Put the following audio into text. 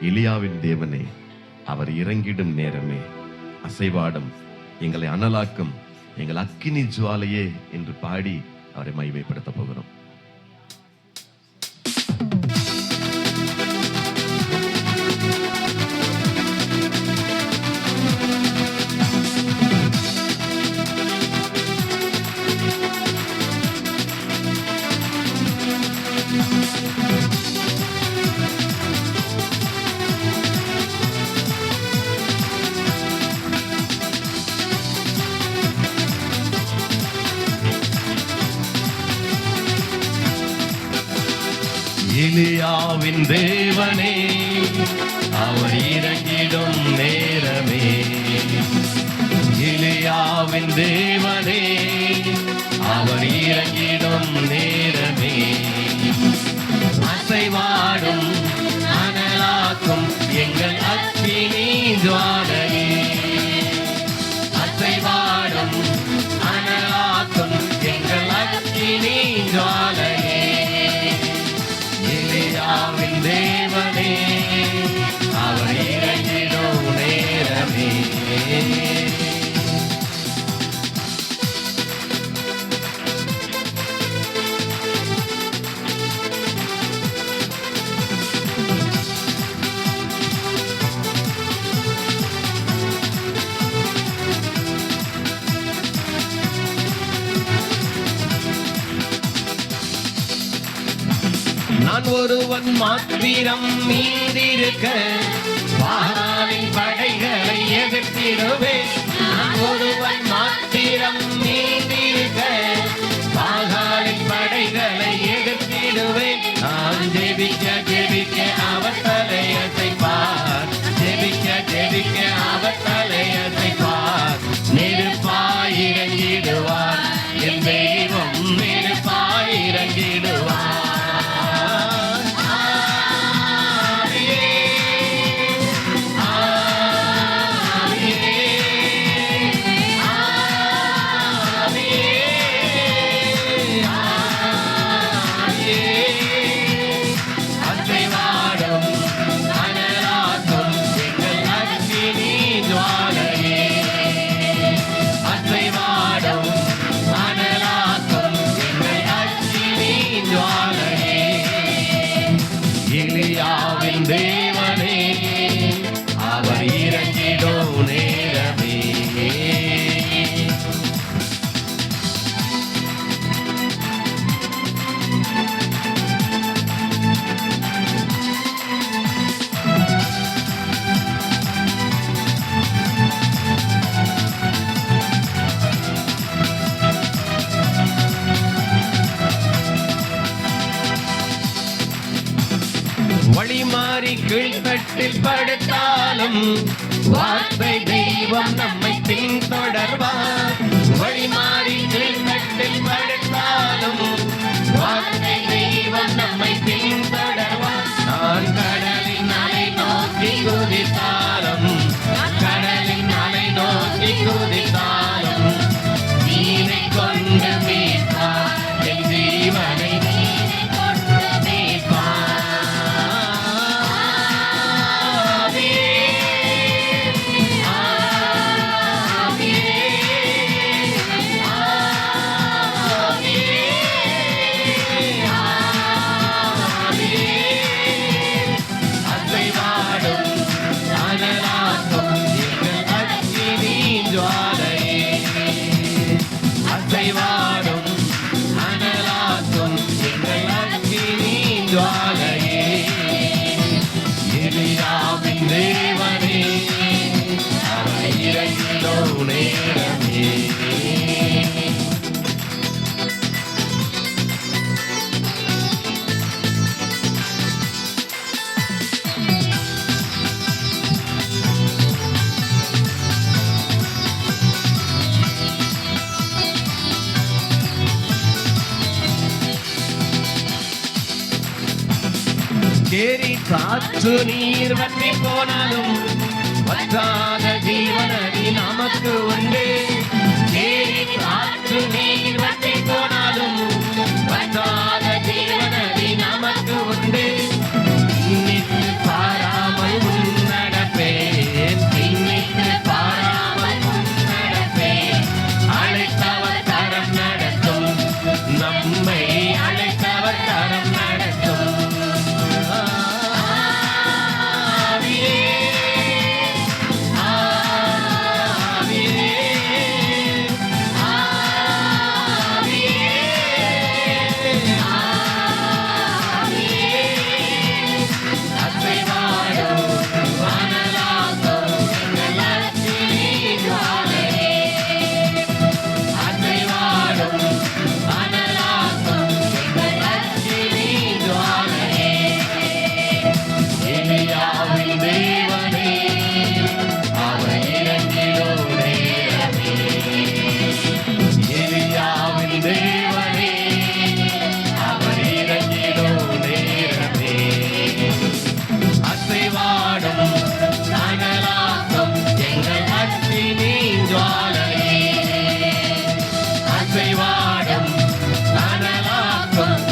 எலியாவின் தேவனே, அவர் இறங்கிடும் நேரமே, அசைவாடும் எங்களை அனலாக்கும் எங்கள் அக்கினி ஜுவாலையே என்று பாடி அவரை மகிமைப்படுத்த போகிறோம். எலியாவின் தேவனே, அவர் இறங்கிடும் நேரமே, எலியாவின் தேவனே, அவர் இறங்கிடும் நேரமே, அசைவாடும் அனலாக்கும் எங்கள் அக்கினி ஜுவாலையே, அசைவாடும் அனலாக்கும் எங்கள் அக்கினி ஜுவாலையே, எலியாவின் தேவனே, அவர் இறங்கிடும் நேரமே. நான் ஒருவன் மாத்திரம் மீதிருக்க வாராவின் படைகளை எதிர்த்திடுவேன். நான் ஒருவன் மாத்திரம் மீதிருக்க வாராவின் படைகளை எதிர்த்திடுவேன். நான் ஜெபிக்க ஜெபிக்க அவர் தலையசைப்பார், ஜெபிக்க ஜெபிக்க அவர் தலையசைப்பார். நெருப்பாய் இறங்கிடுவார் என் தெய்வம், நெருப்பாய் இறங்கிடுவார். எலியாவின் தேவனே, அவர் இறங்கிடும் நேரமே. வழி மாறி கீழ்த்தட்டில் படுத்தாலும் வார்த்தை தெய்வம் நம்மை பின்தொடர்வார். வழி மாறி கீழ்த்தட்டில் படுத்தாலும் வார்த்தை தெய்வம் நம்மை பின்தொடர்வார். நான் கடலின் அலை நோக்கி குதித்தாலும், கடலின் அலை நோக்கி குதித்தாலும் நீனை கொண்டு மீட்பார் என் ஜீவனை, நீனை கொண்டு மீட்பார். எலியாவின் தேவனே, அவர் இறங்கிடும் நேரமே. ஏரி காற்று நீர் வற்றி போனாலும் வற்றாத ஜீவனடி நமக்கு உண்டு. ஏரி காற்று நீர் வற்றி போனாலும் வற்றாத ஜீவனடி நமக்கு உண்டு. நின்று பாராமல் வா